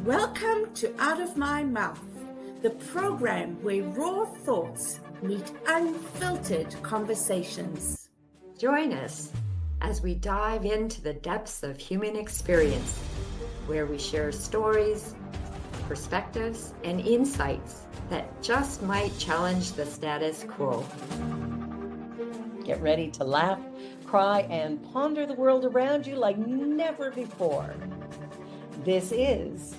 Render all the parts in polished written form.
Welcome to Out of My Mouth, the program where raw thoughts meet unfiltered conversations. Join us as we dive into the depths of human experience, where we share stories, perspectives, and insights that just might challenge the status quo. Get ready to laugh, cry, and ponder the world around you like never before. This is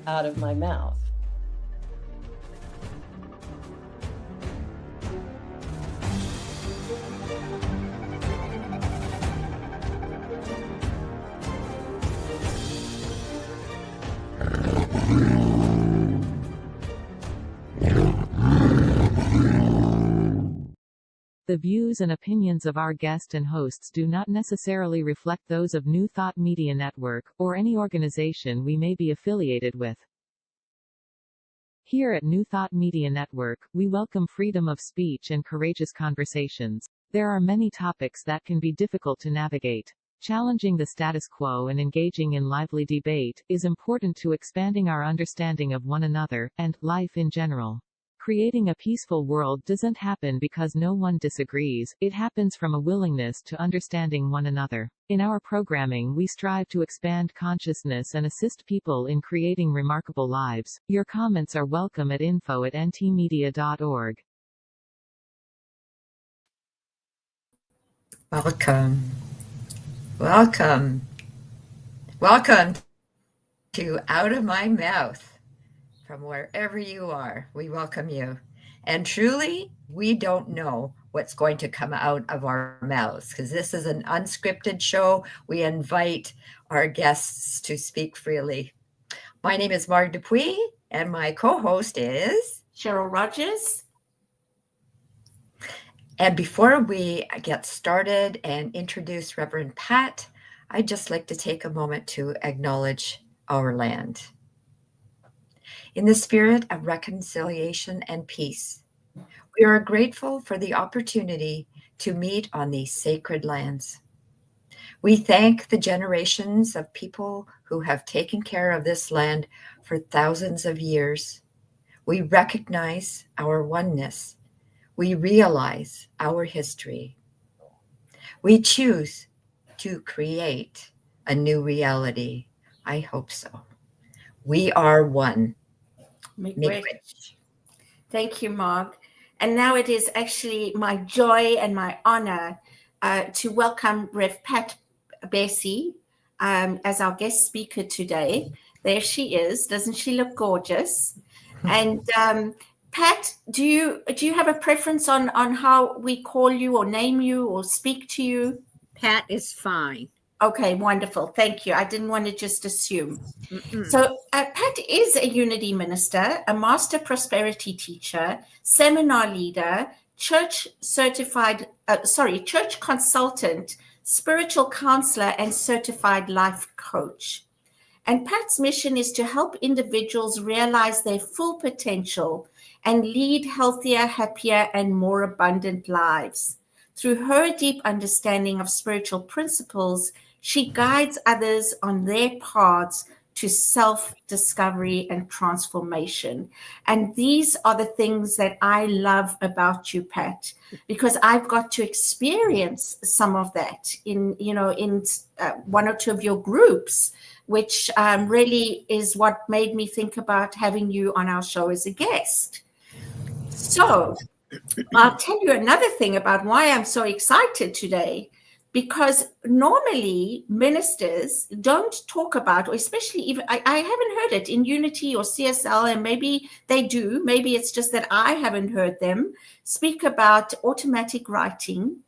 Out of My Mouth. The views and opinions of our guest and hosts do not necessarily reflect those of New Thought Media Network, or any organization we may be affiliated with. Here at New Thought Media Network, we welcome freedom of speech and courageous conversations. There are many topics that can be difficult to navigate. Challenging the status quo and engaging in lively debate is important to expanding our understanding of one another, and life in general. Creating a peaceful world doesn't happen because no one disagrees, it happens from a willingness to understanding one another. In our programming, we strive to expand consciousness and assist people in creating remarkable lives. Your comments are welcome at info@ntmedia.org. Welcome. Welcome. Welcome to Out of My Mouth. From wherever you are, we welcome you. And truly, we don't know what's going to come out of our mouths because this is an unscripted show. We invite our guests to speak freely. My name is Marg Dupuis, and my co-host is Cheryl Rogers. And before we get started and introduce Reverend Pat, I'd just like to take a moment to acknowledge our land. In the spirit of reconciliation and peace, we are grateful for the opportunity to meet on these sacred lands. We thank the generations of people who have taken care of this land for thousands of years. We recognize our oneness. We realize our history. We choose to create a new reality. I hope so. We are one. Make rich. Thank you, Marg. And now it is actually my joy and my honor to welcome Rev Pat Bessey as our guest speaker today. There she is. Doesn't she look gorgeous? And Pat, do you have a preference on how we call you or name you or speak to you? Pat is fine. Okay, wonderful. Thank you. I didn't want to just assume. So Pat is a unity minister, a master prosperity teacher, seminar leader, church consultant, spiritual counselor, and certified life coach. And Pat's mission is to help individuals realize their full potential and lead healthier, happier, and more abundant lives. Through her deep understanding of spiritual principles, she guides others on their paths to self-discovery and transformation. And these are the things that I love about you, Pat, because I've got to experience some of that in one or two of your groups, which really is what made me think about having you on our show as a guest. So I'll tell you another thing about why I'm so excited today. Because normally ministers don't talk about, or especially even, I haven't heard it in Unity or CSL, and maybe they do, maybe it's just that I haven't heard them speak about automatic writing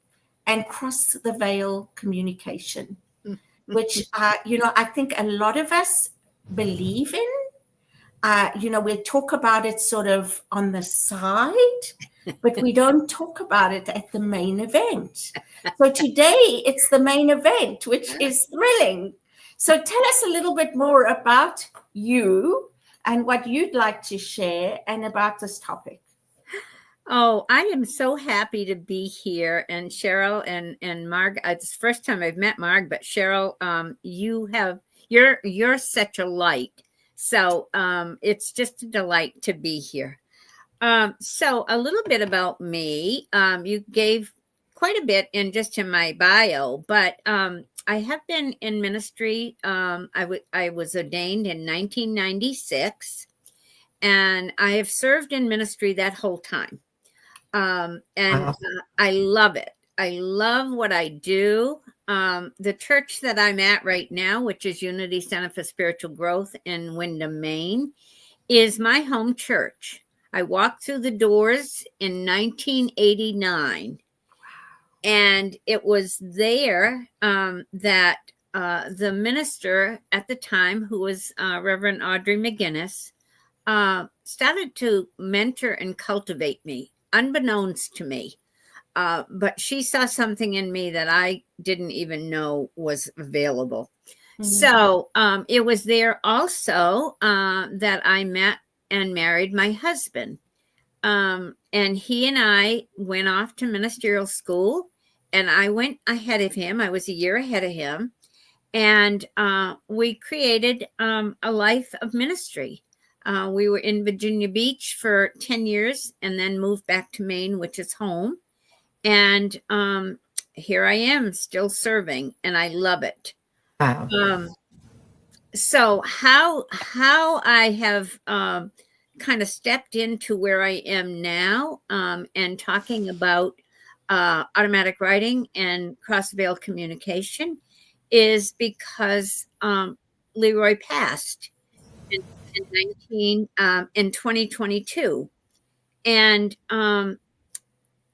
and cross the veil communication, which, I think a lot of us believe in. We talk about it sort of on the side, but we don't talk about it at the main event. So today it's the main event, which is thrilling. So tell us a little bit more about you and what you'd like to share and about this topic. Oh, I am so happy to be here. And Cheryl and Marg, it's the first time I've met Marg, but Cheryl, you're such a light So it's just a delight to be here. So a little bit about me. You gave quite a bit in my bio, but I have been in ministry. I was ordained in 1996, and I have served in ministry that whole time. And Wow. I love it. I love what I do. The church that I'm at right now, which is Unity Center for Spiritual Growth in Windham, Maine, is my home church. I walked through the doors in 1989, and it was there that the minister at the time, who was Reverend Audrey McGinnis, started to mentor and cultivate me, unbeknownst to me. But she saw something in me that I didn't even know was available. So it was there also that I met and married my husband. And he and I went off to ministerial school, and I went ahead of him. I was a year ahead of him. And we created a life of ministry. We were in Virginia Beach for 10 years and then moved back to Maine, which is home. And here I am still serving, and I love it. Wow. So how I have kind of stepped into where I am now and talking about automatic writing and cross-veil communication is because Leroy passed in 2022. And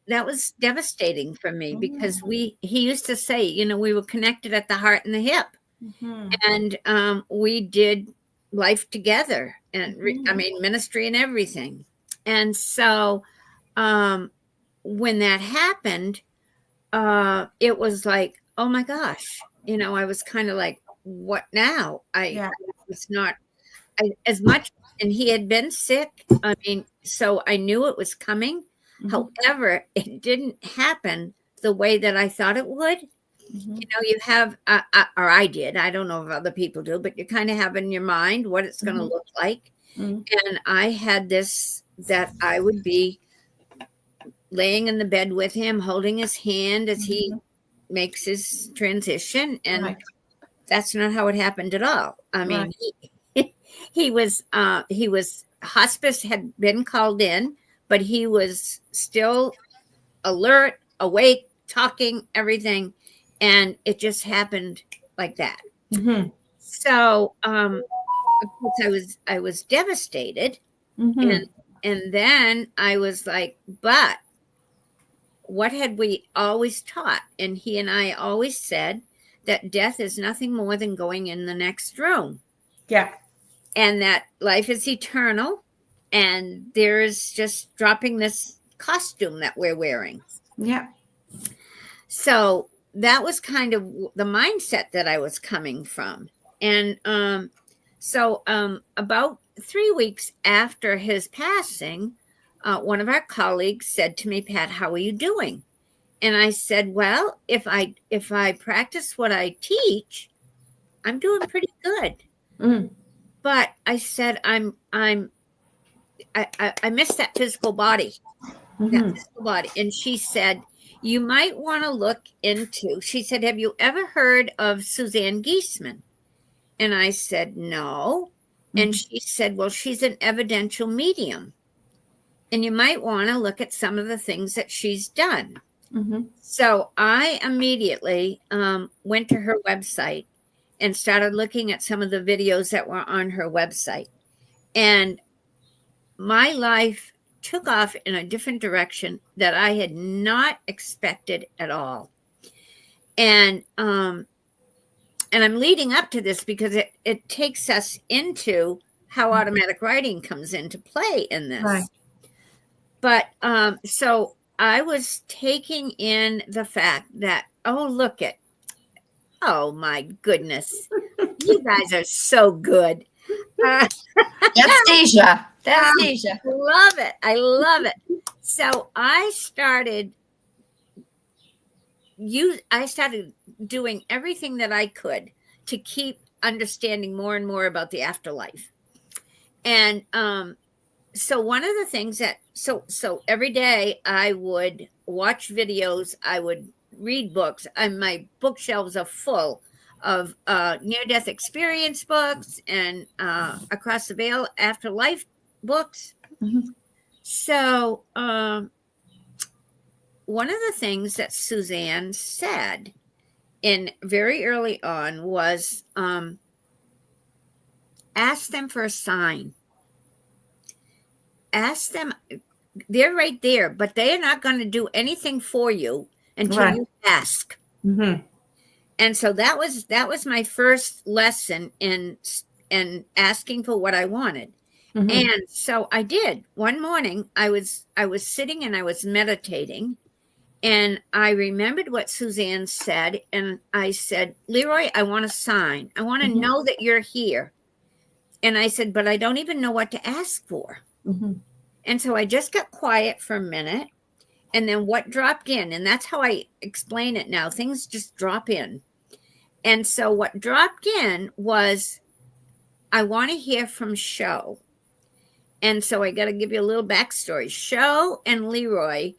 that was devastating for me because he used to say, we were connected at the heart and the hip. And we did life together, and ministry and everything. And so when that happened, it was like, oh my gosh, I was kind of like, what now? I was not as much, and he had been sick. So I knew it was coming. However, it didn't happen the way that I thought it would. You have, or I did, I don't know if other people do, but you kind of have in your mind what it's going to look like. And I had this, that I would be laying in the bed with him, holding his hand as he makes his transition. And that's not how it happened at all. He was hospice had been called in, but he was still alert, awake, talking, everything. And it just happened like that. So, of course, I was devastated. And then I was like, but what had we always taught? And he and I always said that death is nothing more than going in the next room. Yeah. And that life is eternal. And there is just dropping this costume that we're wearing. Yeah. So that was kind of the mindset that I was coming from. And so about 3 weeks after his passing, one of our colleagues said to me, Pat, how are you doing? And I said, well, if I practice what I teach, I'm doing pretty good. But I said, I miss that physical body. And she said, you might want to look into, she said, have you ever heard of Suzanne Giesman? And I said, no. And she said, well, she's an evidential medium. And you might want to look at some of the things that she's done. So I immediately went to her website and started looking at some of the videos that were on her website. And my life took off in a different direction that I had not expected at all. And I'm leading up to this because it takes us into how automatic writing comes into play in this. Right. But so I was taking in the fact that, oh my goodness, you guys are so good. That's Deja. That's Deja. I love it. So I started doing everything that I could to keep understanding more and more about the afterlife. And so one of the things that so every day I would watch videos, I would read books, and my bookshelves are full of near-death experience books and across the veil afterlife books. Mhm. So one of the things that Suzanne said in very early on was ask them for a sign. Ask them, they're right there, but they are not going to do anything for you until Right. you ask. Mhm. And so that was my first lesson in asking for what I wanted. Mhm. And so I did. One morning I was sitting and I was meditating, and I remembered what Suzanne said, and I said, Leroy, I want a sign. I want to Mhm. know that you're here. And I said, but I don't even know what to ask for. Mhm. And so I just got quiet for a minute, and then what dropped in, and that's how I explain it now. Things just drop in. And so what dropped in was, I want to hear from Sho. And so I got to give you a little backstory. Sho and Leroy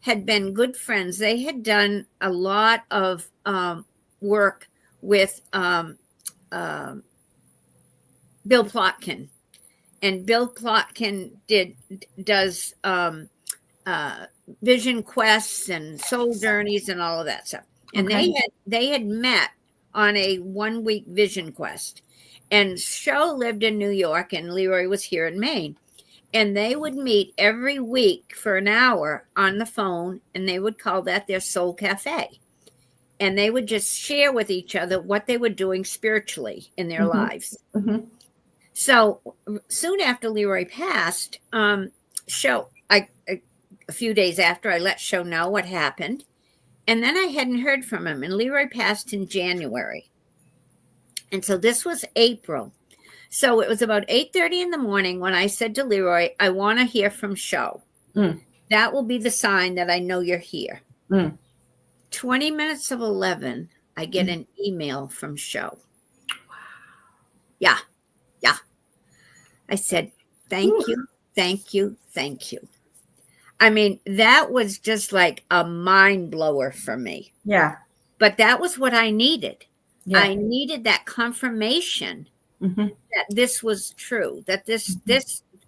had been good friends. They had done a lot of work with Bill Plotkin. And Bill Plotkin does vision quests and soul journeys and all of that stuff. And Okay. they had met on a 1-week vision quest. And Sho lived in New York and Leroy was here in Maine. And they would meet every week for an hour on the phone, and they would call that their soul cafe. And they would just share with each other what they were doing spiritually in their Mhm. lives. Mhm. So soon after Leroy passed, Sho, a few days after, I let Sho know what happened. And then I hadn't heard from him. And Leroy passed in January. And so this was April. So it was about 8:30 in the morning when I said to Leroy, I want to hear from Sho. Mm. That will be the sign that I know you're here. Mm. 20 minutes of 11, I get an email from Sho. Yeah. Yeah. I said, thank you, thank you, thank you. I mean, that was just like a mind blower for me. Yeah. But that was what I needed. Yeah. I needed that confirmation Mhm. that this was true, that this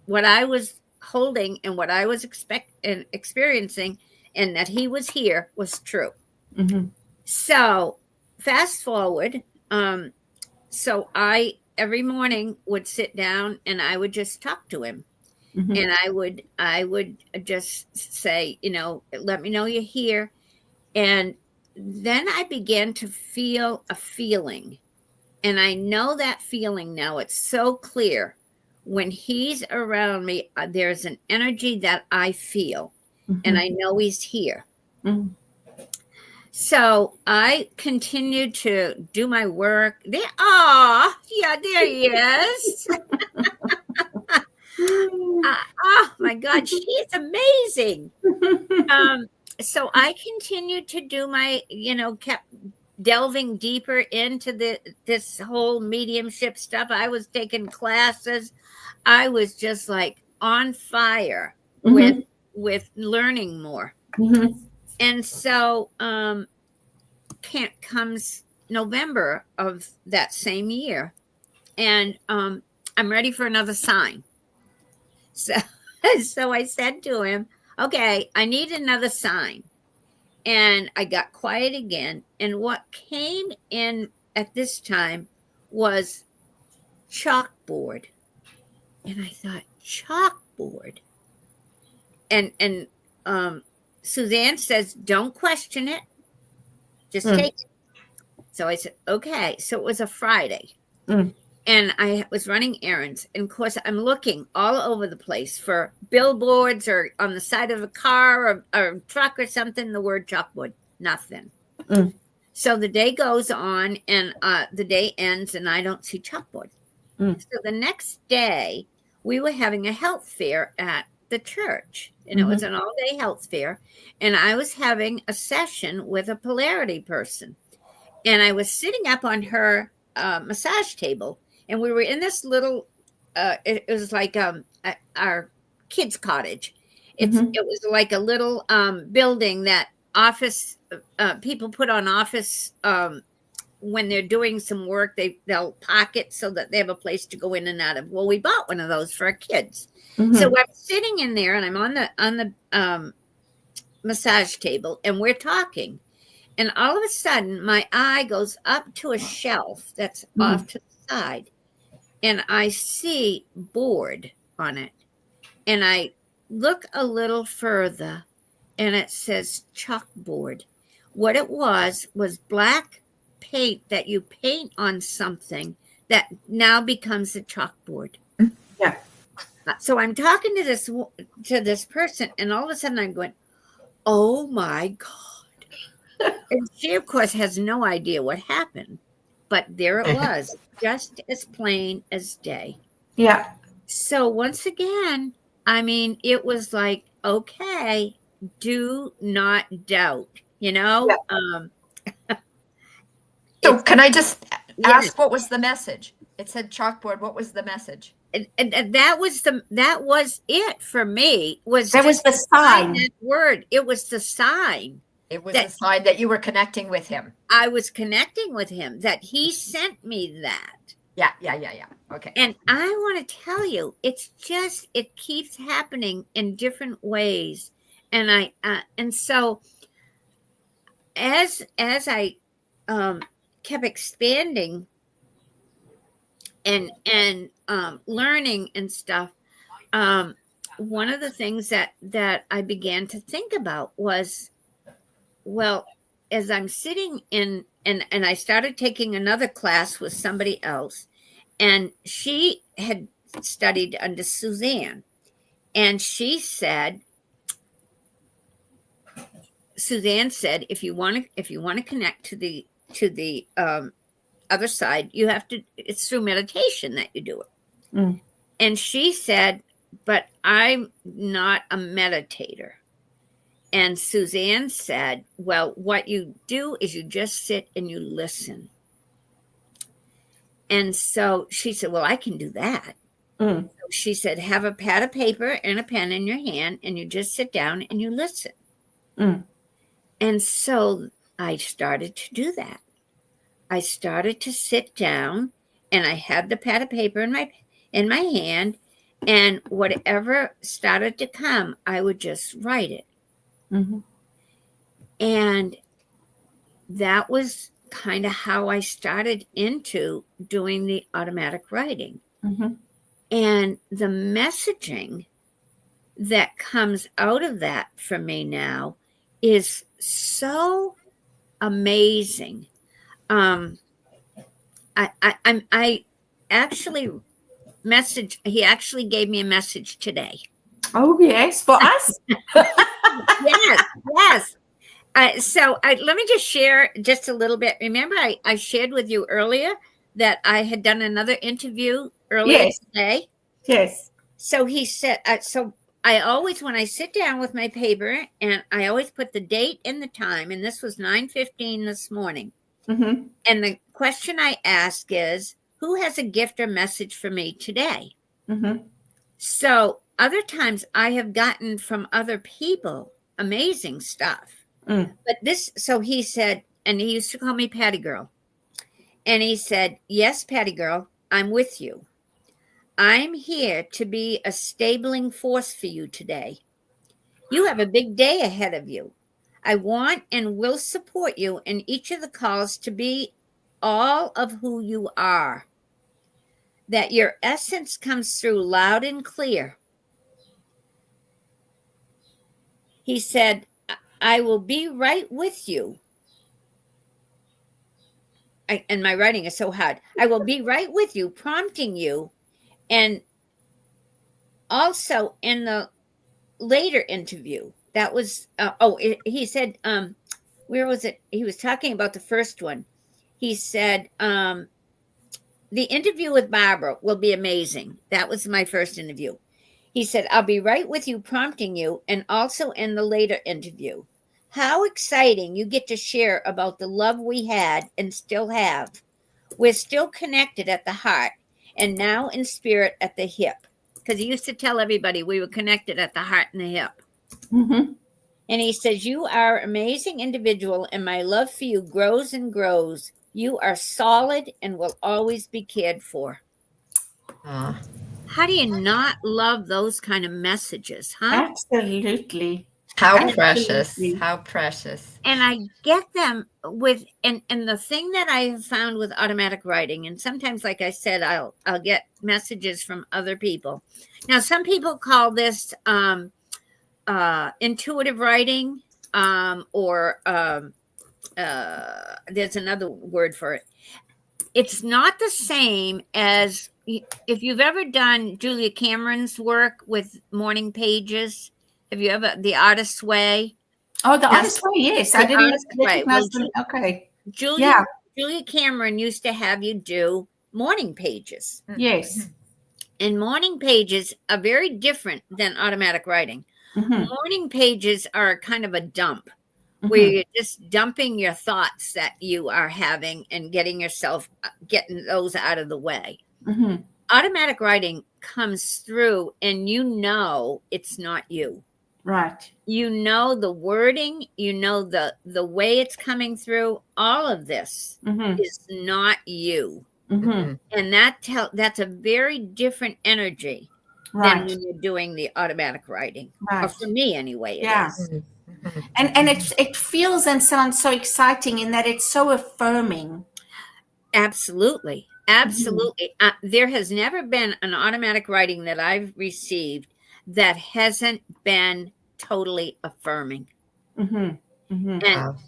what I was holding and what I was experiencing, and that he was here was true. Mhm. So fast forward, so I every morning would sit down and I would just talk to him. Mhm. And I would just say, let me know you're here. And then I began to feel a feeling. And I know that feeling now. It's so clear. When he's around me, there's an energy that I feel. And I know he's here. Mhm. So I continued to do my work. Yeah, there he is. Oh my God, she's amazing. So I continued to do my, kept delving deeper into this whole mediumship stuff. I was taking classes. I was just like on fire with learning more. Mhm. And so comes November of that same year, and I'm ready for another sign. So so I said to him, okay, I need another sign. And I got quiet again. And what came in at this time was chalkboard. And I thought, chalkboard. And Suzanne says, don't question it. Just take it. So I said, okay. So it was a Friday. And I was running errands. And of course, I'm looking all over the place for billboards or on the side of a car or a truck or something, the word chalkboard. Nothing. So the day goes on and the day ends and I don't see chalkboard. So the next day, we were having a health fair at the church. And it was an all-day health fair. And I was having a session with a polarity person. And I was sitting up on her massage table. And we were in this little it was like our kids' cottage. It was like a little building that office people put on office when they're doing some work. They'll park it so that they have a place to go in and out of. Well, we bought one of those for our kids. So I'm sitting in there, and I'm on the massage table, and we're talking, and all of a sudden my eye goes up to a shelf that's off to the side, and I see board on it, and I look a little further, and it says chalkboard. What it was black paint that you paint on something that now becomes a chalkboard. Yeah. So I'm talking to this person, and all of a sudden I'm going, oh my God. And she, of course, has no idea what happened, but there it was, just as plain as day. Yeah. So once again, I mean, it was like, okay, do not doubt, you know? Yeah. So can I just ask, what was the message? It said chalkboard. What was the message? And that was it for me. That was the sign. That word. It was the sign. It was the sign that you were connecting with him. I was connecting with him, that he sent me that. Yeah. Okay. And I want to tell you, it keeps happening in different ways. And and so as I kept expanding and learning and stuff, one of the things that I began to think about was, well, as I'm sitting in, and I started taking another class with somebody else, and she had studied under Suzanne, and Suzanne said, if you want to connect to the other side, you have to, it's through meditation that you do it. And she said, but I'm not a meditator. And Suzanne said, well, what you do is you just sit and you listen. And so she said, well, I can do that. So she said, have a pad of paper and a pen in your hand, and you just sit down and you listen. And so I started to do that. I started to sit down, and I had the pad of paper in my hand, and whatever started to come, I would just write it. And that was kind of how I started into doing the automatic writing. And the messaging that comes out of that for me now is so amazing. I actually he actually gave me a message today. Oh, yes, for us. Yes. So let me just share just a little bit. Remember, I shared with you earlier that I had done another interview earlier today. Yes. So he said, so I always, when I sit down with my paper, and I always put the date and the time, and this was 9:15 this morning. And the question I ask is, who has a gift or message for me today? So other times I have gotten from other people amazing stuff. But so he said, and he used to call me Patty Girl. And he said, yes, Patty Girl, I'm with you. I'm here to be a stabling force for you today. You have a big day ahead of you. I want and will support you in each of the calls to be all of who you are. That your essence comes through loud and clear. He said, I will be right with you. And my writing is so hard. I will be right with you, prompting you. And also in the later interview, that was, he said, where was it? He was talking about the first one. He said, the interview with Barbara will be amazing. That was my first interview. He said, I'll be right with you, prompting you, and also in the later interview. How exciting you get to share about the love we had and still have. We're still connected at the heart, and now in spirit at the hip. Because he used to tell everybody we were connected at the heart and the hip. Mm-hmm. And he says, you are an amazing individual, and my love for you grows and grows. You are solid and will always be cared for. Ah, How do you not love those kind of messages, huh? Absolutely. how Absolutely. precious. How precious. And I get them with, and the thing that I have found with automatic writing, and sometimes, like I said, I'll get messages from other people. Now, some people call this intuitive writing, or there's another word for it. It's not the same as if you've ever done Julia Cameron's work with morning pages. Have you ever, The Artist's Way? Oh, the Yes. Artist's Way, yes. The I didn't Artist's Way. recognize Well, them. Okay. Julia Cameron used to have you do morning pages. Yes. And morning pages are very different than automatic writing. Mm-hmm. Morning pages are kind of a dump, Mm-hmm. where you're just dumping your thoughts that you are having and getting those out of the way. Mm-hmm. Automatic writing comes through, and you know it's not you. Right. You know the wording, you know the way it's coming through. All of this Mm-hmm. is not you. Mm-hmm. And that's a very different energy than Right. when you're doing the automatic writing. Or Right. for me anyway, it Yeah. is. And it feels and sounds so exciting in that it's so affirming. Absolutely. Absolutely. There has never been an automatic writing that I've received that hasn't been totally affirming. Mm-hmm. Mm-hmm.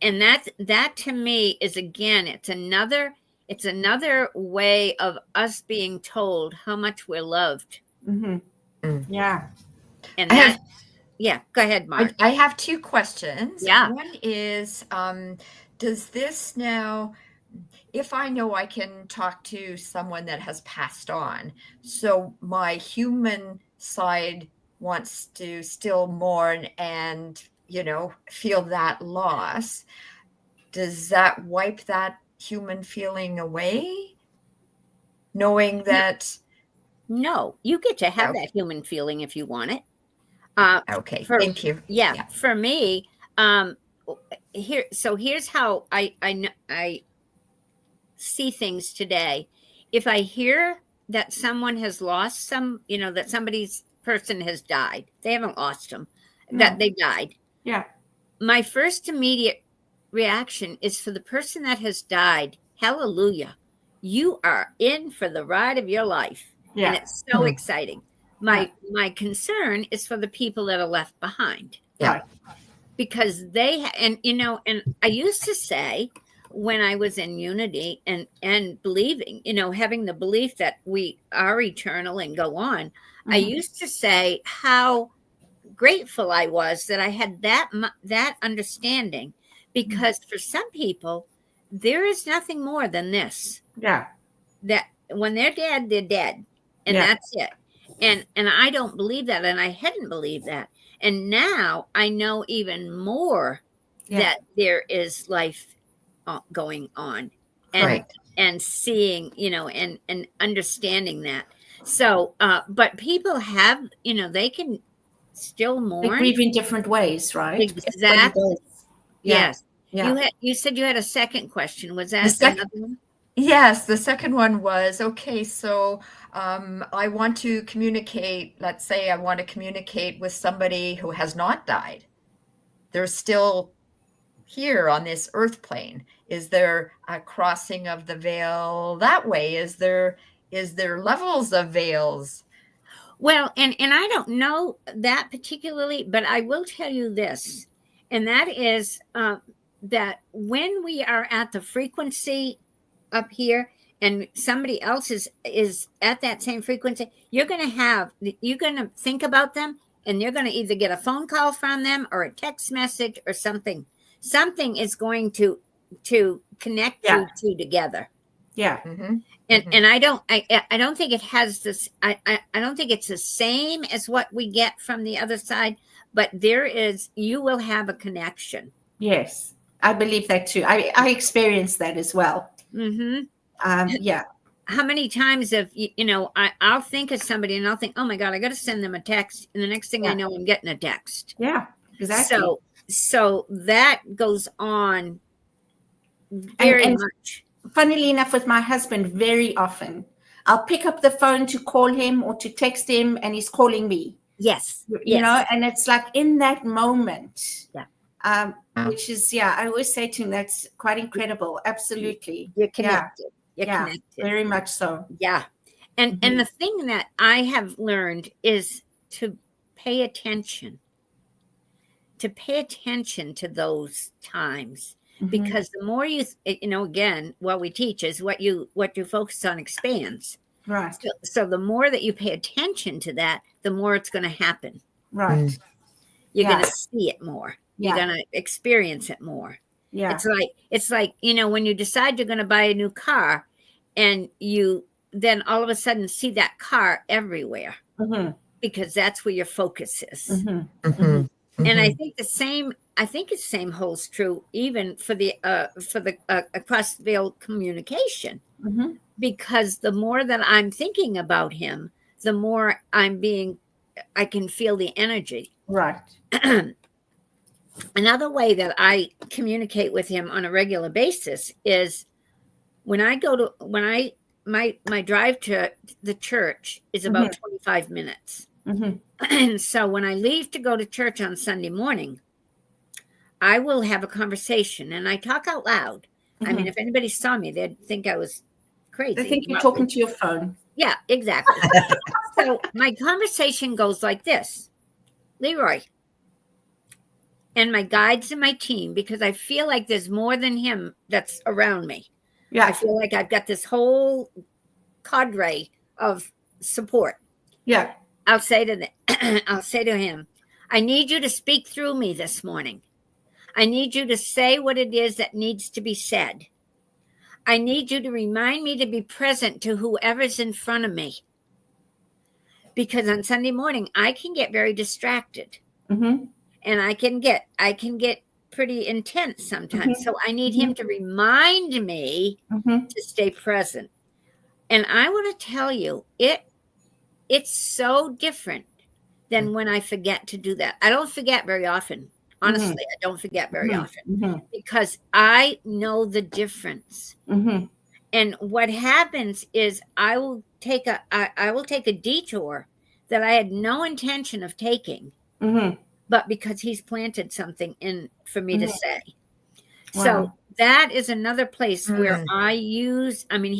And that to me is, again, it's another way of us being told how much we're loved. Mm-hmm. Yeah. And that, yeah, go ahead, Mark. I have two questions. Yeah. One is, does this now, if I know I can talk to someone that has passed on, so my human side wants to still mourn and, feel that loss, does that wipe that human feeling away? Knowing that... No, you get to have that human feeling if you want it. Okay, thank you. Yeah, for me, here's how I see things today. If I hear that someone has lost that somebody's person has died, they haven't lost them, that they died. Yeah. My first immediate reaction is for the person that has died. Hallelujah. You are in for the ride of your life. Yeah. And it's so exciting. My concern is for the people that are left behind. Yeah. Because they, and I used to say when I was in unity and believing, having the belief that we are eternal and go on, Mm-hmm. I used to say how grateful I was that I had that understanding, because for some people, there is nothing more than this. Yeah. That when they're dead, they're dead. And that's it. And I don't believe that. And I hadn't believed that. And now I know even more that there is life going on, and seeing, and understanding that. So, but people have, they can still mourn. They grieve in different ways, right? Exactly. Yes. Yeah. You said you had a second question. Was that another one? Yes, the second one was, okay, so I want to communicate, let's say I want to communicate with somebody who has not died. They're still here on this earth plane. Is there a crossing of the veil that way? Is there levels of veils? Well, and I don't know that particularly, but I will tell you this, and that is that when we are at the frequency up here and somebody else is at that same frequency, you're going to think about them, and you're going to either get a phone call from them or a text message or something is going to connect you two together. Yeah. Mm-hmm. And I don't think it has this, I don't think it's the same as what we get from the other side, but you will have a connection. Yes. I believe that too. I experienced that as well. Mm-hmm. Yeah. how many times have I'll think of somebody and I'll think, oh my God, I got to send them a text, and the next thing I know, I'm getting a text. Yeah, exactly. So that goes on very much. Funnily enough, with my husband, very often I'll pick up the phone to call him or to text him, and he's calling me. Yes. You know, and it's like in that moment. Yeah. Which is, I always say to him, that's quite incredible. Absolutely. You're connected. You're connected. Very much so. Yeah. And the thing that I have learned is to pay attention to those times, because the more you again, what we teach is what you focus on expands. Right. So the more that you pay attention to that, the more it's going to happen. Right. You're going to see it more. You're going to experience it more. Yeah. It's like, when you decide you're going to buy a new car, and you then all of a sudden see that car everywhere, because that's where your focus is. And I think the same holds true even for the across the field communication, because the more that I'm thinking about him, the more I can feel the energy. Right. Another way that I communicate with him on a regular basis is when I go to my drive to the church is about 25 minutes. And so when I leave to go to church on Sunday morning, I will have a conversation, and I talk out loud. I mean, if anybody saw me, they'd think I was crazy. They think you're talking to your phone. Yeah, exactly. So my conversation goes like this: Leroy, and my guides and my team, because I feel like there's more than him that's around me. Yeah. I feel like I've got this whole cadre of support. Yeah. I'll say to him, I need you to speak through me this morning. I need you to say what it is that needs to be said. I need you to remind me to be present to whoever's in front of me. Because on Sunday morning, I can get very distracted. And I can get pretty intense sometimes. So I need him to remind me to stay present. And I want to tell you, it's so different than when I forget to do that. I don't forget very often. Honestly, I don't forget very often because I know the difference. And what happens is I will take a detour that I had no intention of taking, but because he's planted something in for me to say. Wow. So that is another place where I use, I mean,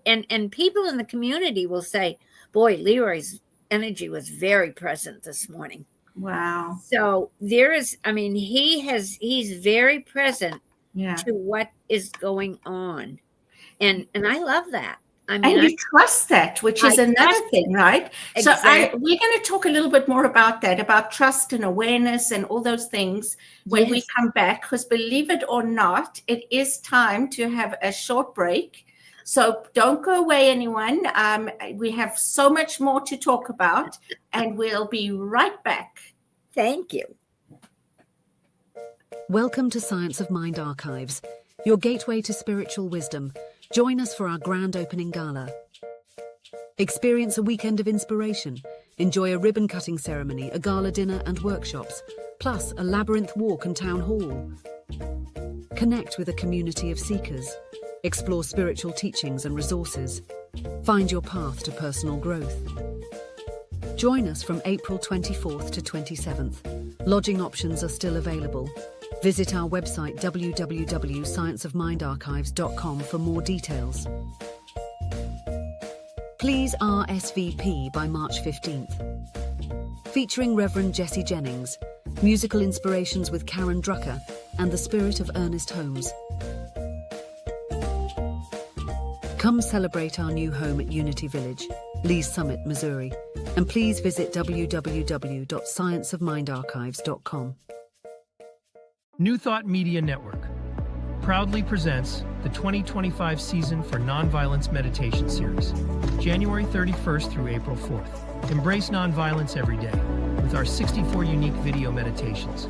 and people in the community will say, boy, Leroy's energy was very present this morning. Wow. So there is, I mean, he's very present to what is going on. And I love that. I mean, and you trust that, which is another thing, right? Exactly. So we're going to talk a little bit more about that, about trust and awareness and all those things when we come back, because believe it or not, it is time to have a short break. So don't go away, anyone. We have so much more to talk about, and we'll be right back. Thank you. Welcome to Science of Mind Archives, your gateway to spiritual wisdom. Join us for our grand opening gala. Experience a weekend of inspiration. Enjoy a ribbon-cutting ceremony, a gala dinner and workshops, plus a labyrinth walk and town hall. Connect with a community of seekers. Explore spiritual teachings and resources. Find your path to personal growth. Join us from April 24th to 27th. Lodging options are still available. Visit our website www.scienceofmindarchives.com for more details. Please RSVP by March 15th. Featuring Reverend Jesse Jennings, musical inspirations with Karen Drucker and the spirit of Ernest Holmes. Come celebrate our new home at Unity Village, Lee's Summit, Missouri, and please visit www.scienceofmindarchives.com. New Thought Media Network proudly presents the 2025 season for Nonviolence Meditation Series, January 31st through April 4th. Embrace nonviolence every day with our 64 unique video meditations.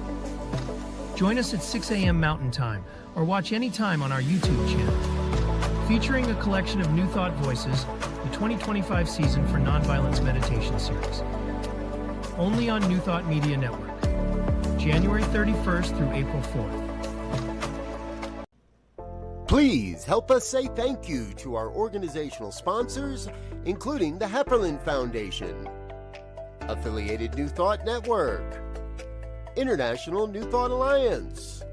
Join us at 6 a.m. Mountain Time or watch anytime on our YouTube channel. featuring a collection of New Thought Voices, the 2025 season for Nonviolence Meditation Series. Only on New Thought Media Network, January 31st through April 4th. Please help us say thank you to our organizational sponsors, including the Hepperlin Foundation, Affiliated New Thought Network, International New Thought Alliance,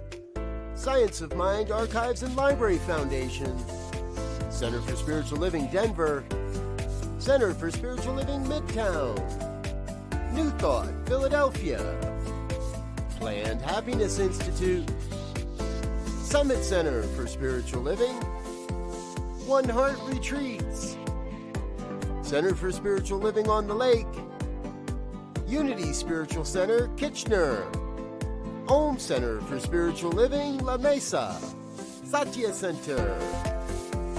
Science of Mind Archives and Library Foundation, Center for Spiritual Living Denver, Center for Spiritual Living Midtown, New Thought Philadelphia, Planned Happiness Institute, Summit Center for Spiritual Living, One Heart Retreats, Center for Spiritual Living on the Lake, Unity Spiritual Center, Kitchener, Om Center for Spiritual Living, La Mesa, Satya Center,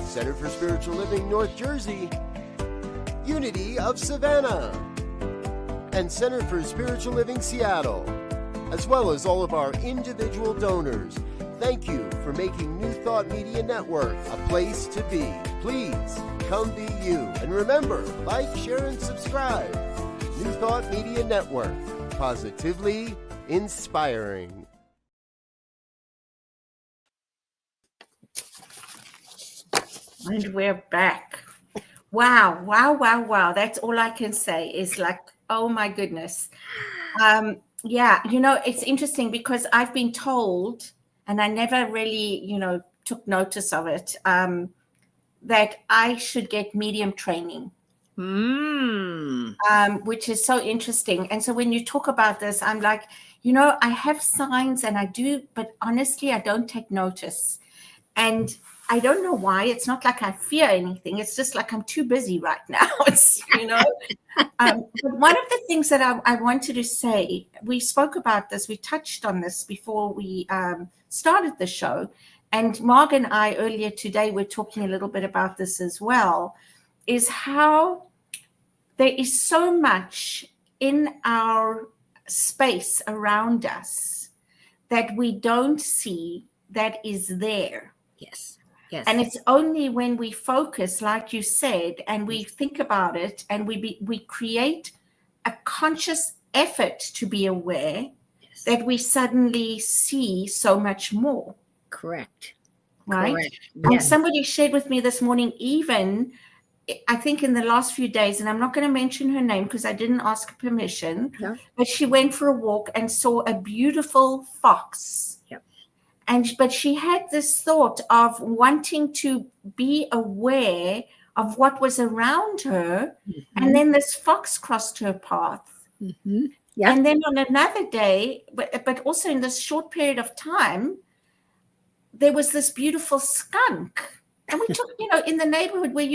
Center for Spiritual Living, North Jersey, Unity of Savannah, and Center for Spiritual Living, Seattle, as well as all of our individual donors. Thank you for making New Thought Media Network a place to be. Please come be you. And remember, like, share, and subscribe. New Thought Media Network, positively inspiring. And we're back. Wow, wow, wow, wow. That's all I can say is like, oh my goodness. Yeah, it's interesting because I've been told, and I never really, took notice of it, that I should get medium training, which is so interesting. And so when you talk about this, I'm like, I have signs and I do, but honestly, I don't take notice. And I don't know why. It's not like I fear anything. It's just like I'm too busy right now. But one of the things that I wanted to say, we spoke about this, we touched on this before we started the show. And Marg and I earlier today were talking a little bit about this as well, is how there is so much in our space around us that we don't see that is there. Yes. Yes. And it's only when we focus, like you said, and we think about it and we create a conscious effort to be aware, yes, that we suddenly see so much more. Correct. Right? Correct. And Yes. somebody shared with me this morning, even, I think in the last few days, and I'm not going to mention her name because I didn't ask permission, No. but she went for a walk and saw a beautiful fox. But she had this thought of wanting to be aware of what was around her. Mm-hmm. And then this fox crossed her path. Mm-hmm. Yep. And then on another day, but also in this short period of time, there was this beautiful skunk. And we took, in the neighborhood where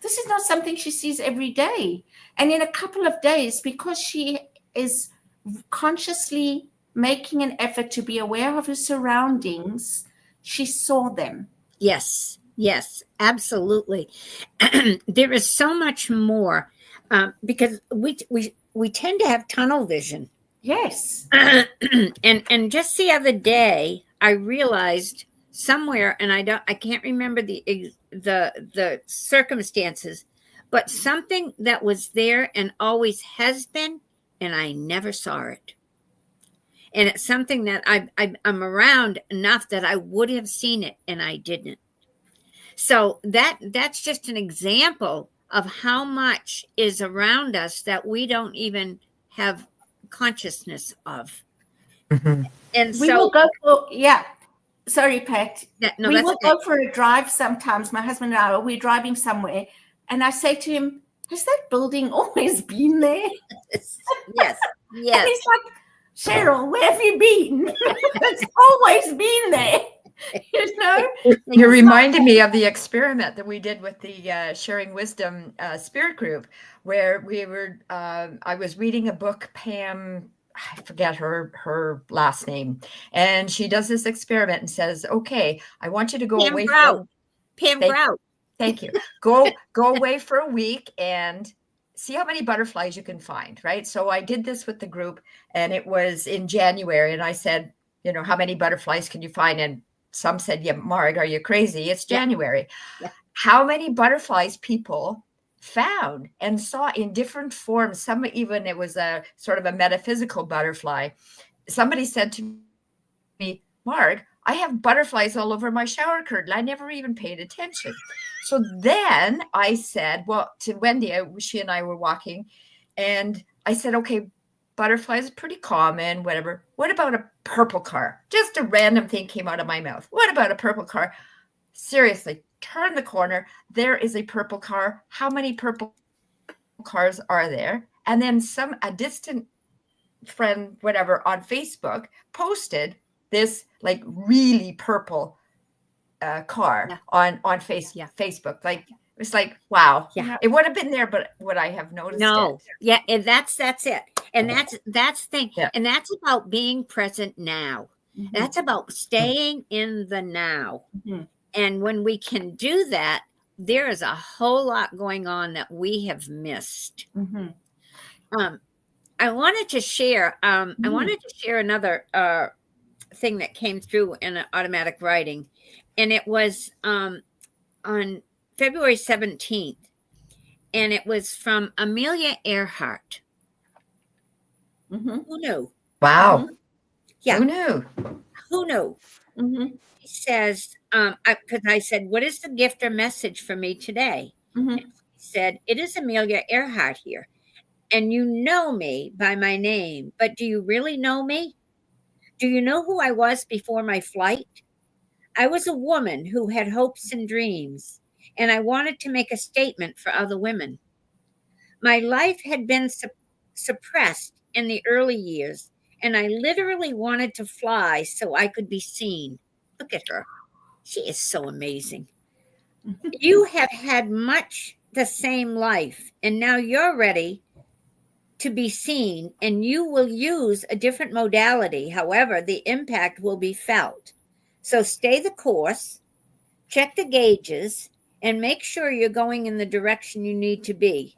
this is not something she sees every day. And in a couple of days, because she is consciously making an effort to be aware of her surroundings, she saw them. Yes, absolutely. There is so much more because we tend to have tunnel vision. Yes. and just the other day, I realized somewhere, and I can't remember the circumstances, but something that was there and always has been, and I never saw it. And it's something that I'm around enough that I would have seen it and I didn't. So that's just an example of how much is around us that we don't even have consciousness of. Mm-hmm. And we will go for, sorry, Pat. We will go for a drive sometimes. My husband and I, we're driving somewhere. And I say to him, has that building always been there? Yes. And he's like, Cheryl, where have you been? It's always been there. You reminded me of the experiment that we did with the Sharing Wisdom Spirit Group, where we were. I was reading a book, Pam. I forget her last name, and she does this experiment and says, "Okay, I want you to go away for Pam Grout. Thank you. Go away for a week and see how many butterflies you can find, right?" So I did this with the group, and it was in January, and I said, how many butterflies can you find? And some said, yeah, Marg, are you crazy? It's Yeah. January. Yeah. How many butterflies people found and saw in different forms? Some even, it was a sort of a metaphysical butterfly. Somebody said to me, Marg, I have butterflies all over my shower curtain. I never even paid attention. So then I said, well, to Wendy, she and I were walking, and I said, okay, butterflies are pretty common, whatever. What about a purple car? Just a random thing came out of my mouth. What about a purple car? Seriously, turn the corner. There is a purple car. How many purple cars are there? And then a distant friend, whatever, on Facebook posted this like really purple car on Facebook. Like, it's like, wow. Yeah. It would have been there, but would I have noticed No. it? Yeah. And that's it. And that's the thing. Yeah. And that's about being present now. That's about staying in the now. And when we can do that, there is a whole lot going on that we have missed. I wanted to share. I wanted to share another thing that came through in an automatic writing, and it was on February 17th, and it was from Amelia Earhart. Who knew? Wow. Yeah. Who knew? Who knew? He says, because I said, what is the gift or message for me today? And he said, it is Amelia Earhart here. And you know me by my name, but do you really know me? Do you know who I was before my flight? I was a woman who had hopes and dreams, and I wanted to make a statement for other women. My life had been suppressed in the early years, and I literally wanted to fly so I could be seen. Look at her. She is so amazing. You have had much the same life, and now you're ready to be seen, and you will use a different modality. However, the impact will be felt. So stay the course, check the gauges, and make sure you're going in the direction you need to be.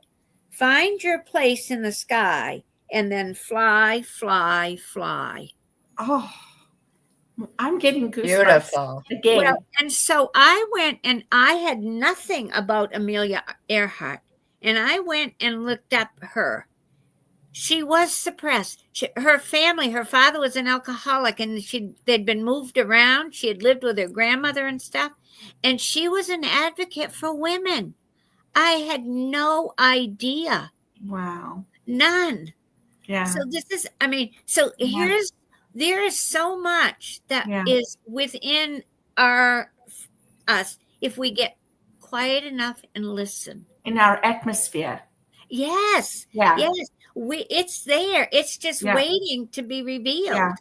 Find your place in the sky, and then fly, fly, fly. Oh, I'm getting goosebumps Beautiful. again. Well, and so I went, and I had nothing about Amelia Earhart, and I went and looked up her. She was suppressed. Her family, her father was an alcoholic, and they'd been moved around. She had lived with her grandmother and stuff, and she was an advocate for women. I had no idea. Wow. None. Yeah. So this is, I mean, so there is so much that is within us if we get quiet enough and listen. In our atmosphere. Yes. Yeah. Yes. It's there. It's just waiting to be revealed. Yeah.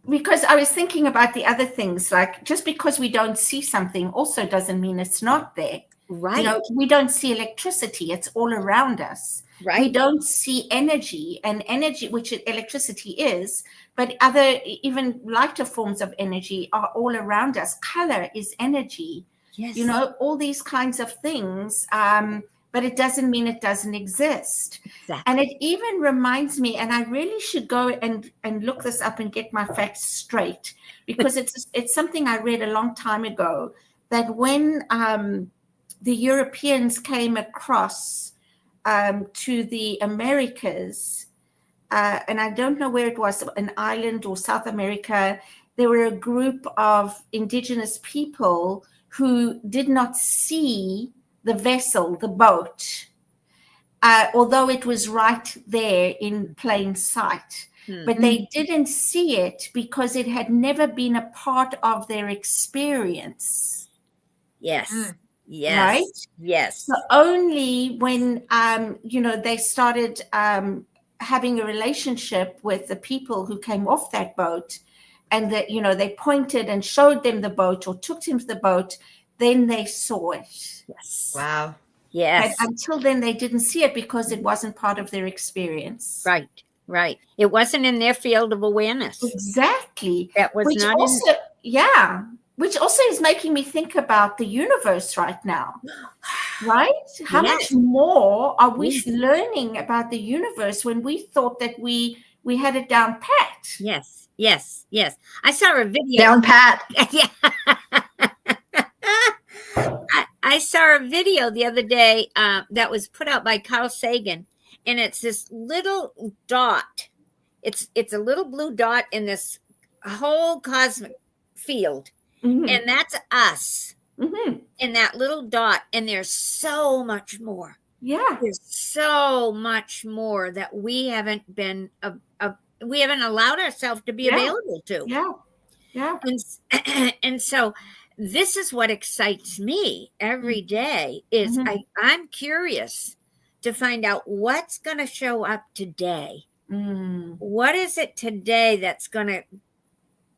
Because I was thinking about the other things, like just because we don't see something also doesn't mean it's not there. Right. You know, we don't see electricity. It's all around us. Right. We don't see energy, and energy, which electricity is, but other even lighter forms of energy are all around us. Color is energy. Yes. You know, all these kinds of things. But it doesn't mean it doesn't exist. Exactly. And it even reminds me, and I really should go and look this up and get my facts straight, because it's something I read a long time ago, that when the Europeans came across to the Americas, and I don't know where it was, an island or South America, there were a group of indigenous people who did not see the vessel, the boat, although it was right there in plain sight. But they didn't see it because it had never been a part of their experience. Yes. Yes. Right? Yes. So only when, they started having a relationship with the people who came off that boat, and that, they pointed and showed them the boat or took them to the boat, then they saw it. Yes. Wow. Yes. But until then, they didn't see it because it wasn't part of their experience. Right. Right. It wasn't in their field of awareness. Exactly. That was which not also, which also is making me think about the universe right now. Right? How much more are we learning about the universe when we thought that we had it down pat? Yes. Yes. I saw a video. Down pat. Yeah. I saw a video the other day that was put out by Carl Sagan, and it's this little dot. It's a little blue dot in this whole cosmic field, and that's us in that little dot. And there's so much more. Yeah. There's so much more that we haven't been we haven't allowed ourselves to be available to. Yeah. And so this is what excites me every day is I'm curious to find out what's going to show up today. What is it today that's going to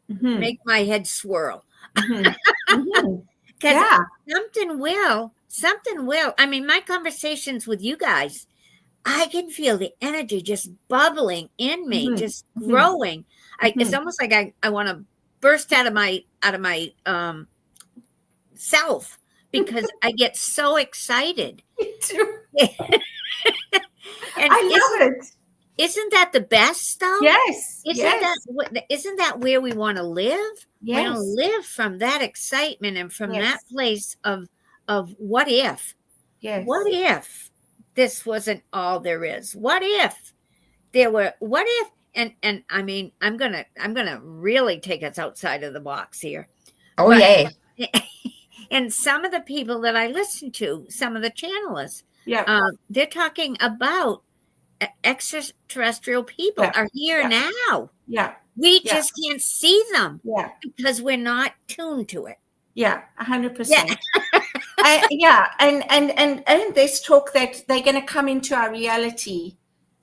make my head swirl? Because something will. I mean, my conversations with you guys, I can feel the energy just bubbling in me, just growing. It's almost like I want to burst out of my self because I get so excited. Me too. And I love it. Isn't that the best though? Yes. Isn't that where we want to live? Yes. We want to live from that excitement and from that place of what if? Yes. What if this wasn't all there is? What if there were? What if? And I mean, I'm gonna really take us outside of the box here. Oh, yay. And some of the people that I listen to, some of the channelists, they're talking about extraterrestrial people are here now. Yeah. We just can't see them because we're not tuned to it. Yeah, 100%. And there's talk that they're going to come into our reality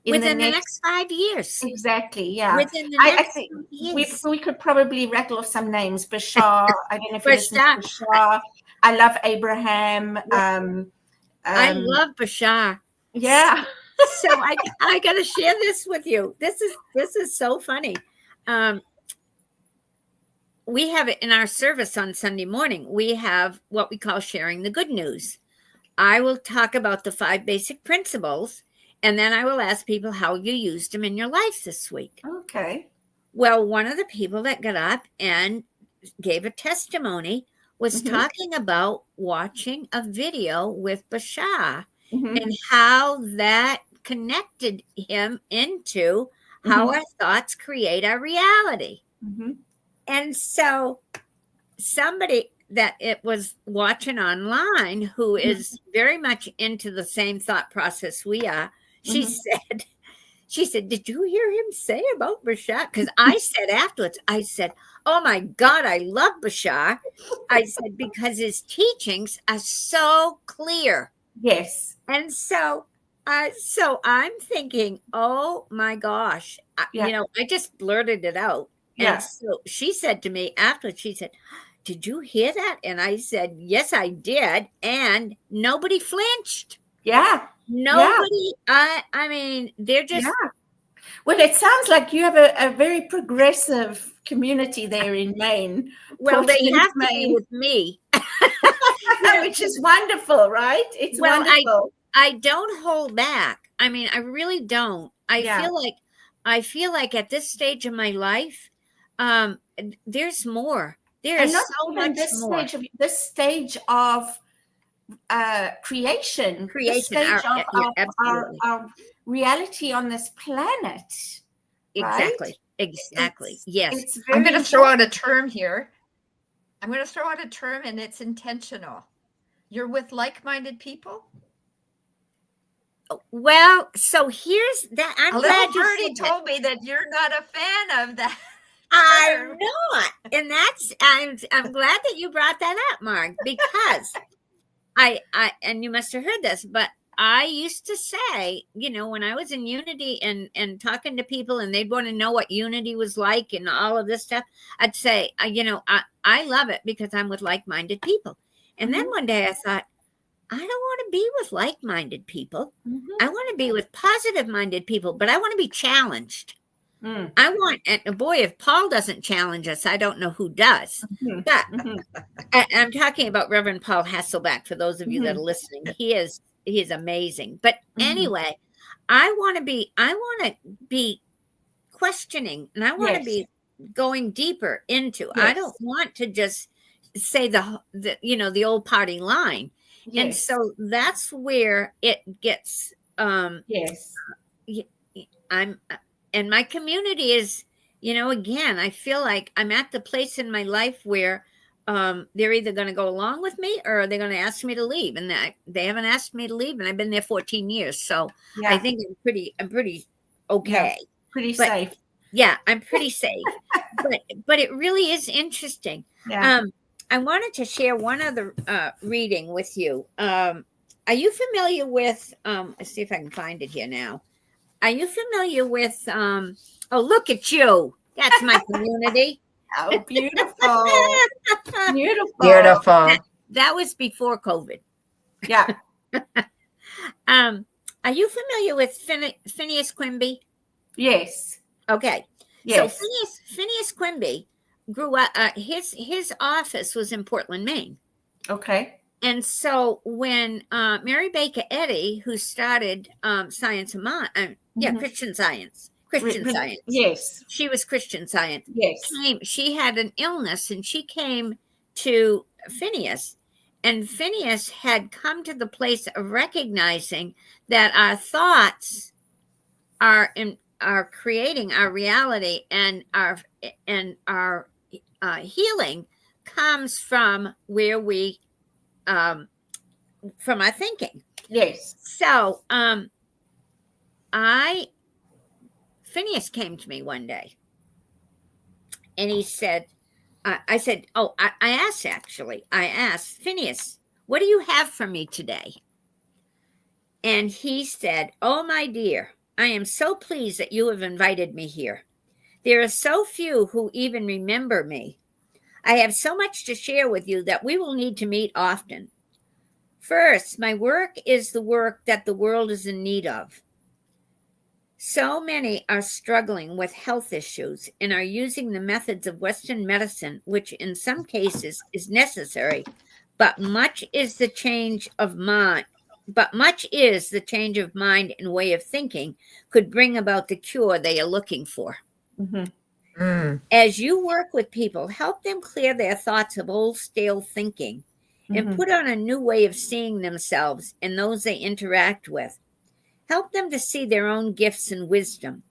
within the next 5 years. Exactly. Yeah. Within the next 5 years. We could probably rattle off some names. Bashar. I don't know if you listen to Bashar. I love Abraham. I love Bashar. Yeah. So I got to share this with you. This is so funny. We have it in our service on Sunday morning. We have what we call sharing the good news. I will talk about the 5 basic principles, and then I will ask people how you used them in your life this week. Okay. Well, one of the people that got up and gave a testimony was talking about watching a video with Bashar and how that connected him into how our thoughts create our reality. And so somebody that it was watching online who is very much into the same thought process we are, she said, did you hear him say about Bashar? Because I said afterwards, I said, oh my God, I love Bashar. I said, because his teachings are so clear. Yes. And so I'm thinking, oh my gosh, you know, I just blurted it out. Yeah. And so she said to me afterwards, she said, did you hear that? And I said, yes, I did. And nobody flinched. Yeah. Nobody. Yeah. I mean, they're just. Yeah. Well, it sounds like you have a very progressive community there in Maine. Well, they have to be with me. Which is wonderful, right? It's wonderful. I don't hold back. I mean, I really don't. I feel like at this stage of my life, there's more. There is so much more. This stage of creation. This stage of our reality on this planet. Exactly. Right? Exactly. Yes. I'm going to throw out a term here. I'm going to throw out a term, and it's intentional. You're with like-minded people. Well, so here's that. I'm glad you already told me that you're not a fan of that. I'm not, and that's I'm glad that you brought that up, Mark, because I and you must have heard this, but I used to say, you know, when I was in Unity and talking to people, and they'd want to know what Unity was like and all of this stuff, I'd say, you know, I love it because I'm with like-minded people. And then one day I thought, I don't want to be with like-minded people. I want to be with positive-minded people, but I want to be challenged. I want, and boy, if Paul doesn't challenge us, I don't know who does. But I'm talking about Reverend Paul Hasselback, for those of you that are listening. He is amazing. But anyway, I want to be questioning, and I want to be going deeper into. I Yes. don't want to just say the old party line. And Yes. so that's where it gets Yes. I'm and my community is, again, I feel like I'm at the place in my life where they're either going to go along with me or they're going to ask me to leave, and they haven't asked me to leave, and I've been there 14 years, so I think I'm pretty okay. Yeah, pretty But safe. yeah, I'm pretty safe. but it really is interesting. Yeah. I wanted to share one other reading with you. Are you familiar with let's see if I can find it here now. Are you familiar with oh, look at you. That's my community. Oh, beautiful. Beautiful. Beautiful. That was before COVID. Yeah. Are you familiar with Phineas Quimby? Yes. Okay. Yes. So Phineas Quimby grew up, his office was in Portland, Maine. Okay. And so when Mary Baker Eddy, who started Science of Mind, Christian Science. Yes. She was Christian Science. Yes. She had an illness and she came to Phineas. And Phineas had come to the place of recognizing that our thoughts are creating our reality, and our healing comes from where we from our thinking. Yes. So Phineas came to me one day and he said, I asked Phineas, what do you have for me today? And he said, oh, my dear, I am so pleased that you have invited me here. There are so few who even remember me. I have so much to share with you that we will need to meet often. First, my work is the work that the world is in need of. So many are struggling with health issues and are using the methods of Western medicine, which in some cases is necessary, but much is the change of mind and way of thinking could bring about the cure they are looking for. Mm-hmm. As you work with people, help them clear their thoughts of old stale thinking and put on a new way of seeing themselves and those they interact with. Help them to see their own gifts and wisdom.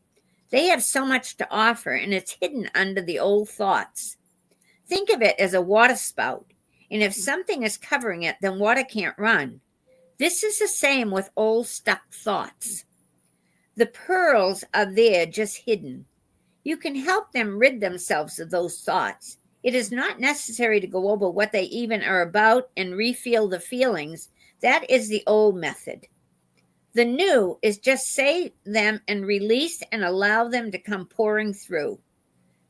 They have so much to offer, and it's hidden under the old thoughts. Think of it as a water spout, and if something is covering it, then water can't run. This is the same with old stuck thoughts. The pearls are there, just hidden. You can help them rid themselves of those thoughts. It is not necessary to go over what they even are about and refeel the feelings. That is the old method. The new is just say them and release and allow them to come pouring through.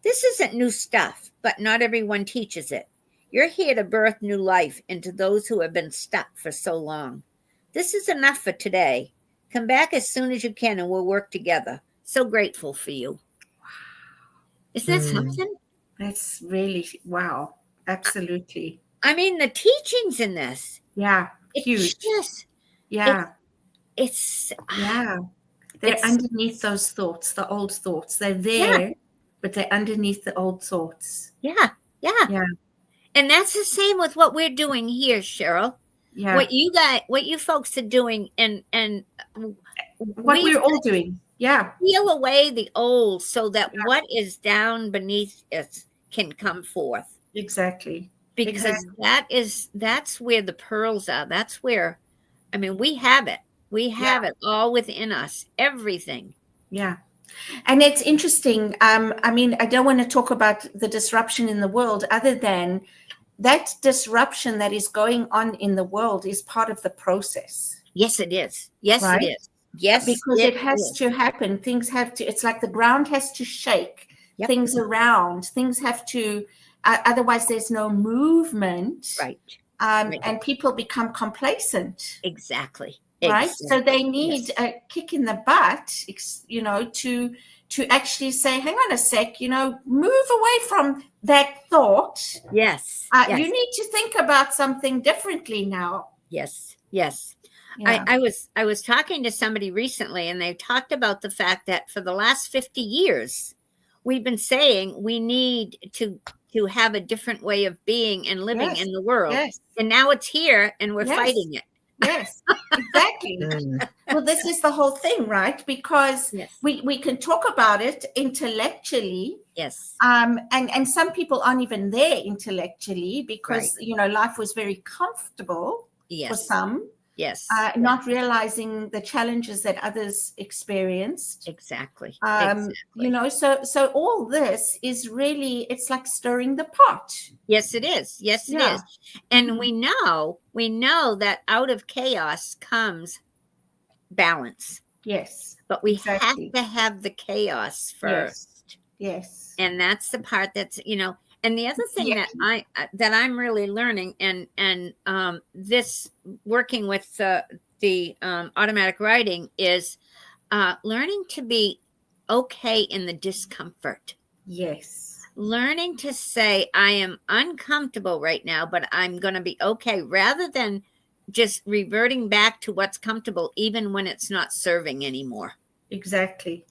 This isn't new stuff, but not everyone teaches it. You're here to birth new life into those who have been stuck for so long. This is enough for today. Come back as soon as you can and we'll work together. So grateful for you. Isn't that something? That's really, wow. Absolutely. I mean, the teachings in this. Yeah. Huge. They're underneath those thoughts, the old thoughts. They're there, but they're underneath the old thoughts. Yeah. And that's the same with what we're doing here, Cheryl. Yeah. What you folks are doing, and what we're all doing. Yeah. Peel away the old so that what is down beneath it can come forth. Exactly. Because that's where the pearls are. That's where, I mean, we have it. We have it all within us, everything. Yeah. And it's interesting. I mean, I don't want to talk about the disruption in the world other than that disruption that is going on in the world is part of the process. Yes, it is. Yes, right? It is. Yes, because it has to happen. Things have to, it's like the ground has to shake things around. Things have to, otherwise there's no movement. Right. And people become complacent. Exactly. Right. So they need a kick in the butt, you know, to actually say, hang on a sec, you know, move away from that thought. Yes. You need to think about something differently now. Yes. Yeah. I was talking to somebody recently, and they talked about the fact that for the last 50 years, we've been saying we need to have a different way of being and living Yes. in the world. Yes. And now it's here and we're Yes. fighting it. Yes, exactly. Mm. Well, this is the whole thing, right? Because Yes. we can talk about it intellectually, Yes. and some people aren't even there intellectually because life was very comfortable for Yes. some, Yes. not realizing the challenges that others experienced. Exactly. So all this is really, it's like stirring the pot. Yes, it is. Yes, it Yeah. is. And we know that out of chaos comes balance. Yes. But we Exactly. have to have the chaos first. Yes. And that's the part that's, and the other thing that I'm really learning, and this working with the automatic writing is learning to be okay in the discomfort. Yes. Learning to say, I am uncomfortable right now, but I'm going to be okay, rather than just reverting back to what's comfortable, even when it's not serving anymore. Exactly.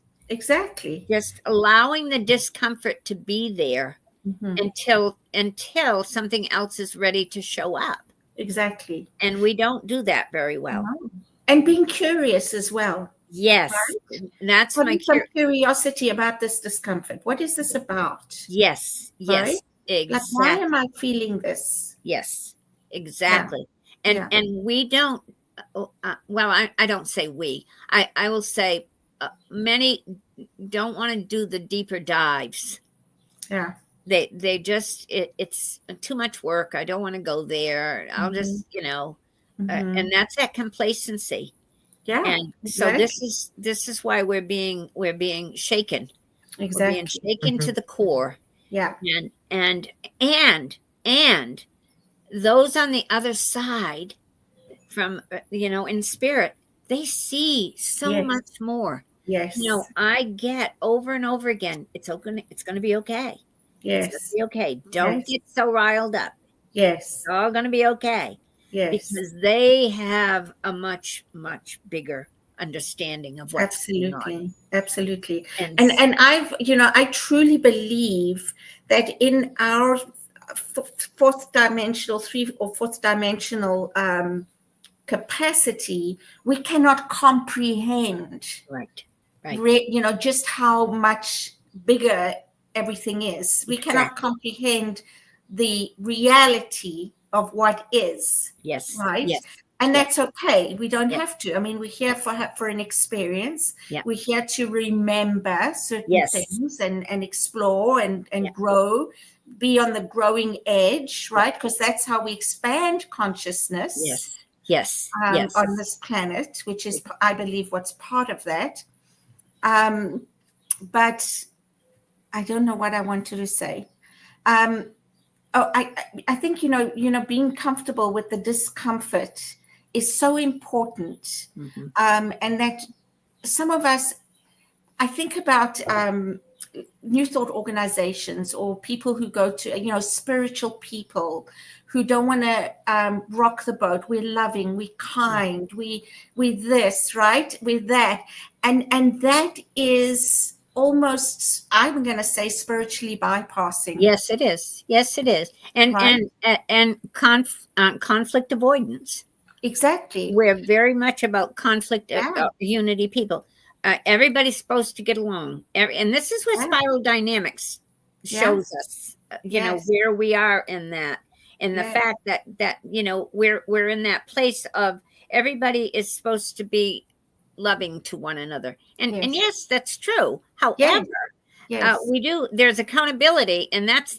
Just allowing the discomfort to be there until something else is ready to show up. Exactly. And we don't do that very well. And being curious as well. Yes. Right? That's Having my some curiosity about this discomfort. What is this about? Yes. Yes. Right? Exactly. Like, why am I feeling this? Yes. Exactly. Yeah. And we don't, I don't say we, I will say many don't want to do the deeper dives. Yeah. They just, it's too much work. I don't want to go there. I'll just, and that's that complacency. Yeah. And exactly. so this is why we're being shaken. Exactly. We're being shaken to the core. Yeah. And those on the other side, from in spirit, they see so much more. Yes. I get over and over again, it's going to be okay. Yes. It's going to be okay. Don't get so riled up. Yes. It's all going to be okay. Yes. Because they have a much, much bigger understanding of what's going on. Absolutely. And I've, I truly believe that in our fourth dimensional capacity, we cannot comprehend right just how much bigger everything is. We cannot comprehend the reality of what is. Yes. Right. Yes. And that's okay. We don't have to. I mean, we're here for an experience. We're here to remember certain things and explore and grow, be on the growing edge, right? Because that's how we expand consciousness. Yes. On this planet, which is, I believe, what's part of that. But I don't know what I wanted to say. I think, being comfortable with the discomfort is so important. And that some of us, I think about New Thought organizations or people who go to, spiritual people who don't want to rock the boat. We're loving, we're kind, we this, right? We're that. And that is almost, I'm going to say, spiritually bypassing. Yes, it is. And conflict avoidance. Exactly. We're very much about conflict, unity people. Everybody's supposed to get along. And this is what spiral dynamics shows us, where we are in that. And the fact that we're in that place of everybody is supposed to be loving to one another. And yes, that's true. However, we do, there's accountability, and that's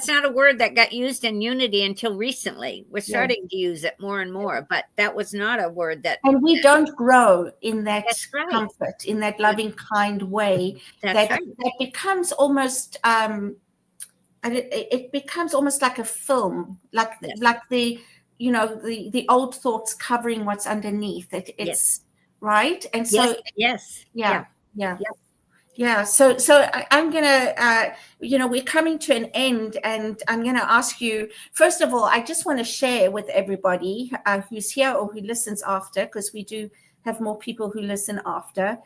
not a word that got used in unity until recently. We're starting to use it more and more, but that was not a word that. And we don't grow in that comfort, in that loving, kind way. That becomes almost, it becomes almost like a film, like the, the old thoughts covering what's underneath it. It's right. And so, So I'm going to, we're coming to an end, and I'm going to ask you, first of all, I just want to share with everybody who's here or who listens after, because we do have more people who listen after,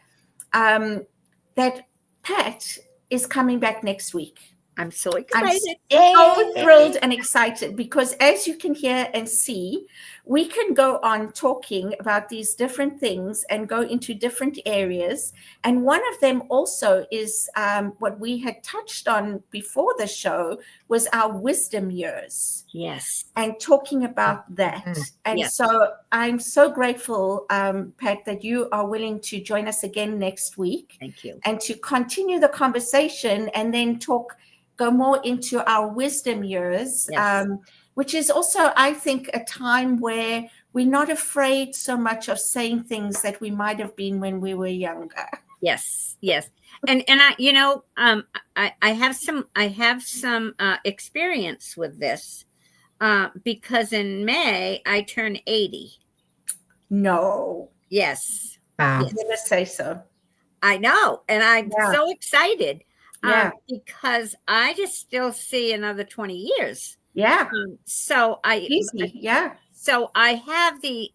that Pat is coming back next week. I'm so I'm excited. so thrilled and excited because, as you can hear and see, we can go on talking about these different things and go into different areas. And one of them also is what we had touched on before the show was our wisdom years. Yes. And talking about that. And Yes. so I'm so grateful, Pat, that you are willing to join us again next week. Thank you. And to continue the conversation and then go more into our wisdom years, Yes. which is also, I think, a time where we're not afraid so much of saying things that we might have been when we were younger. Yes. Yes. And I, I have some experience with this because in May I turn 80. No. Yes. Wow. Yes. Never say so. I know. And I'm so excited. Because I just still see another 20 years. Yeah. So Easy. Yeah. So I have the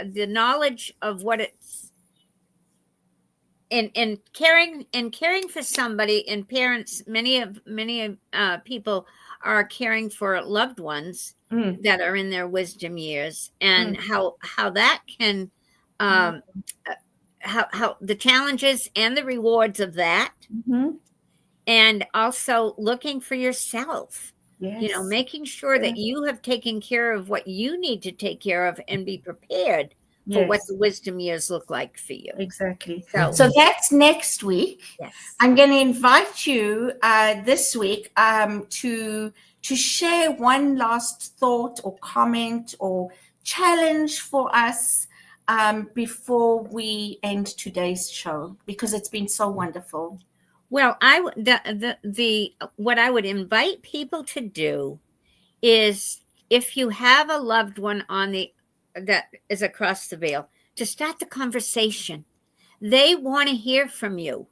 knowledge of what it's in caring for somebody, and parents. Many people are caring for loved ones that are in their wisdom years, and how that can how the challenges and the rewards of that. And also looking for yourself, making sure that you have taken care of what you need to take care of and be prepared for what the wisdom years look like for you. Exactly. So that's next week. Yes. I'm going to invite you this week to share one last thought or comment or challenge for us before we end today's show, because it's been so wonderful. Well, what I would invite people to do is, if you have a loved one that is across the veil, to start the conversation. They want to hear from you,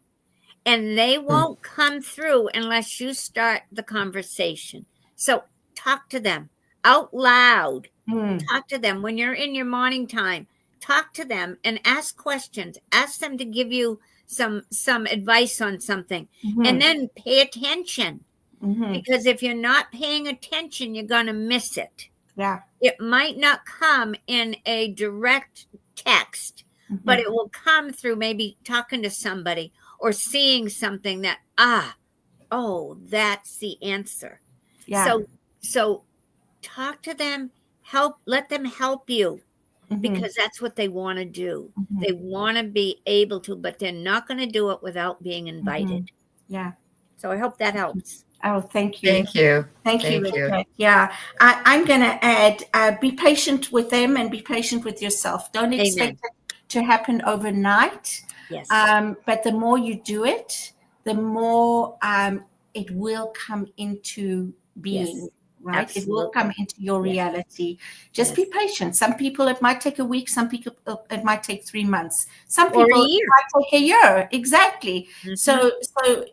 and they won't come through unless you start the conversation. So talk to them out loud. Talk to them when you're in your morning time. Talk to them and ask questions. Ask them to give you some advice on something, and then pay attention, because if you're not paying attention, you're going to miss it. Yeah. It might not come in a direct text, but it will come through maybe talking to somebody or seeing something that, that's the answer. Yeah. So talk to them, let them help you. Because that's what they want to do. They want to be able to, but they're not going to do it without being invited. Yeah. So I hope that helps. Oh, thank you. Thank you. Thank you. Yeah. I'm going to add, be patient with them and be patient with yourself. Don't expect it to happen overnight. Yes. But the more you do it, the more it will come into being. Yes. Right? Absolutely. It will come into your reality. Just be patient. Some people, it might take a week. Some people, it might take 3 months. Some people, it might take a year. Exactly. So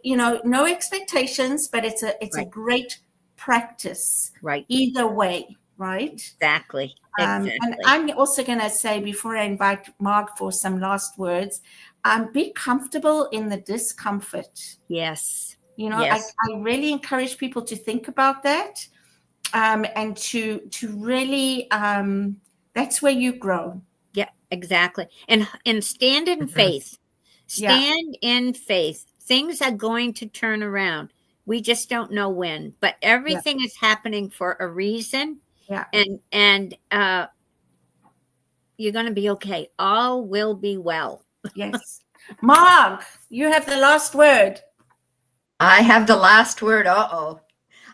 no expectations, but it's a great practice. Right. Either way. Right. Exactly. And I'm also going to say, before I invite Mark for some last words, be comfortable in the discomfort. Yes. I really encourage people to think about that. And to really, that's where you grow. Yeah, exactly. And stand in faith. Stand in faith. Things are going to turn around. We just don't know when, but everything is happening for a reason. Yeah. And you're going to be okay. All will be well. Yes. Mark, you have the last word. I have the last word.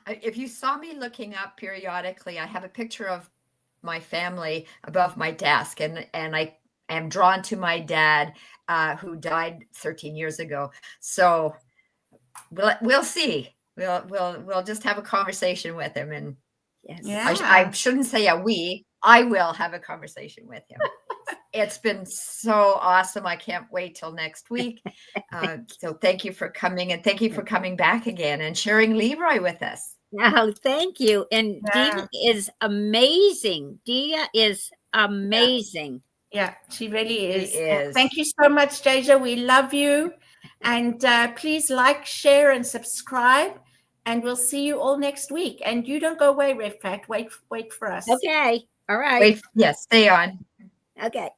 If you saw me looking up periodically, I have a picture of my family above my desk, and I am drawn to my dad, who died 13 years ago. So we'll see. We'll just have a conversation with him, and I shouldn't say I will have a conversation with him. It's been so awesome. I can't wait till next week. So thank you for coming, and thank you for coming back again and sharing Leroy with us. Oh, thank you. And Dia is amazing. Dia is amazing. Yeah, she really She is. is. Thank you so much, Deja. We love you. And please like, share, and subscribe. And we'll see you all next week. And you don't go away, Rev Pat. Wait for us. Okay. All right. Wait, yes, stay on. Okay.